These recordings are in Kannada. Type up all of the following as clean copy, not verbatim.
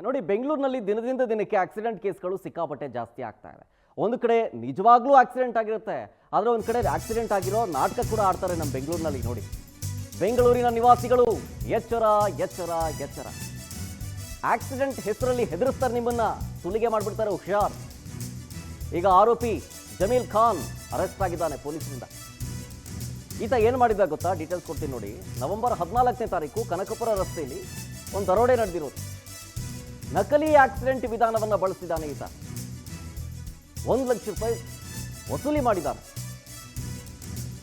ನೋಡಿ, ಬೆಂಗಳೂರಿನಲ್ಲಿ ದಿನದಿಂದ ದಿನಕ್ಕೆ ಆಕ್ಸಿಡೆಂಟ್ ಕೇಸ್ಗಳು ಸಿಕ್ಕಾಪಟ್ಟೆ ಜಾಸ್ತಿ ಆಗ್ತಾ ಇದೆ. ಒಂದು ಕಡೆ ನಿಜವಾಗ್ಲೂ ಆಕ್ಸಿಡೆಂಟ್ ಆಗಿರುತ್ತೆ, ಆದರೆ ಒಂದು ಕಡೆ ಆಕ್ಸಿಡೆಂಟ್ ಆಗಿರೋ ನಾಟಕ ಕೂಡ ಆಡ್ತಾರೆ ನಮ್ಮ ಬೆಂಗಳೂರಿನಲ್ಲಿ. ನೋಡಿ, ಬೆಂಗಳೂರಿನ ನಿವಾಸಿಗಳು ಎಚ್ಚರ ಎಚ್ಚರ ಎಚ್ಚರ. ಆಕ್ಸಿಡೆಂಟ್ ಹೆಸರಲ್ಲಿ ಹೆದರಿಸ್ತಾರೆ, ನಿಮ್ಮನ್ನ ಸುಲಿಗೆ ಮಾಡಿಬಿಡ್ತಾರೆ, ಹುಷಾರ್. ಈಗ ಆರೋಪಿ ಜಮೀಲ್ ಖಾನ್ ಅರೆಸ್ಟ್ ಆಗಿದ್ದಾನೆ ಪೊಲೀಸರಿಂದ. ಈತ ಏನು ಮಾಡಿದ್ದ ಗೊತ್ತಾ? ಡೀಟೇಲ್ಸ್ ಕೊಡ್ತೀನಿ ನೋಡಿ. ನವೆಂಬರ್ 14ನೇ ತಾರೀಕು ಕನಕಪುರ ರಸ್ತೆಯಲ್ಲಿ ಒಂದು ದರೋಡೆ ನಡೆದಿರೋದು. ನಕಲಿ ಆಕ್ಸಿಡೆಂಟ್ ವಿಧಾನವನ್ನು ಬಳಸಿದ್ದಾನೆ ಈತ. 1 ಲಕ್ಷ ರೂಪಾಯಿ ವಸೂಲಿ ಮಾಡಿದ್ದಾನೆ.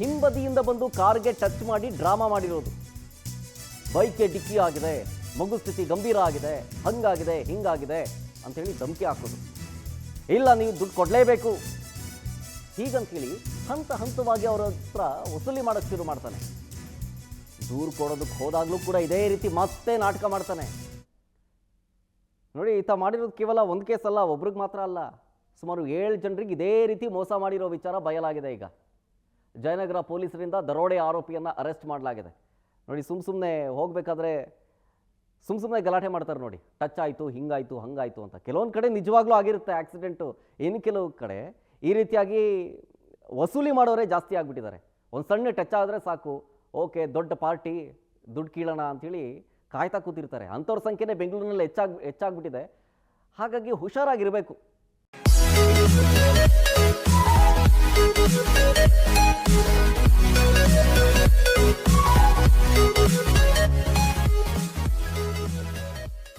ಹಿಂಬದಿಯಿಂದ ಬಂದು ಕಾರ್ಗೆ ಟಚ್ ಮಾಡಿ ಡ್ರಾಮಾ ಮಾಡಿರೋದು. ಬೈಕ್ಗೆ ಡಿಕ್ಕಿ ಆಗಿದೆ, ಮಗು ಸ್ಥಿತಿ ಗಂಭೀರ ಆಗಿದೆ, ಹಂಗಾಗಿದೆ ಹಿಂಗಾಗಿದೆ ಅಂತೇಳಿ ಧಮಕಿ ಹಾಕೋದು. ಇಲ್ಲ, ನೀವು ದುಡ್ಡು ಕೊಡಲೇಬೇಕು ಹೀಗಂತೇಳಿ ಹಂತ ಹಂತವಾಗಿ ಅವರ ಹತ್ರ ವಸೂಲಿ ಮಾಡೋಕ್ಕೆ ಶುರು ಮಾಡ್ತಾನೆ. ದೂರು ಕೊಡೋದಕ್ಕೆ ಹೋದಾಗಲೂ ಕೂಡ ಇದೇ ರೀತಿ ಮತ್ತೆ ನಾಟಕ ಮಾಡ್ತಾನೆ. ನೋಡಿ, ಈತ ಮಾಡಿರೋದು ಕೇವಲ ಒಂದು ಕೇಸ್ ಅಲ್ಲ, ಒಬ್ರಿಗೆ ಮಾತ್ರ ಅಲ್ಲ, ಸುಮಾರು 7 ಜನರಿಗೆ ಇದೇ ರೀತಿ ಮೋಸ ಮಾಡಿರೋ ವಿಚಾರ ಬಯಲಾಗಿದೆ. ಈಗ ಜಯನಗರ ಪೊಲೀಸರಿಂದ ದರೋಡೆ ಆರೋಪಿಯನ್ನು ಅರೆಸ್ಟ್ ಮಾಡಲಾಗಿದೆ. ನೋಡಿ, ಸುಮ್ಮನೆ ಹೋಗಬೇಕಾದ್ರೆ ಸುಮ್ಮನೆ ಗಲಾಟೆ ಮಾಡ್ತಾರೆ. ನೋಡಿ, ಟಚ್ ಆಯಿತು, ಹಿಂಗಾಯಿತು ಹಂಗಾಯಿತು ಅಂತ. ಕೆಲವೊಂದು ಕಡೆ ನಿಜವಾಗ್ಲೂ ಆಗಿರುತ್ತೆ ಆಕ್ಸಿಡೆಂಟು. ಇನ್ನು ಕೆಲವು ಕಡೆ ಈ ರೀತಿಯಾಗಿ ವಸೂಲಿ ಮಾಡೋರೇ ಜಾಸ್ತಿ ಆಗಿಬಿಟ್ಟಿದ್ದಾರೆ. ಒಂದು ಸಣ್ಣ ಟಚ್ ಆದರೆ ಸಾಕು, ಓಕೆ ದೊಡ್ಡ ಪಾರ್ಟಿ, ದುಡ್ಡು ಕೀಳೋಣ ಅಂಥೇಳಿ ಕಾಯ್ತಾ ಕೂತಿರ್ತಾರೆ. ಅಂಥವ್ರ ಸಂಖ್ಯೆನೇ ಬೆಂಗಳೂರಿನಲ್ಲಿ ಹೆಚ್ಚಾಗ್ಬಿಟ್ಟಿದೆ. ಹಾಗಾಗಿ ಹುಷಾರಾಗಿರಬೇಕು.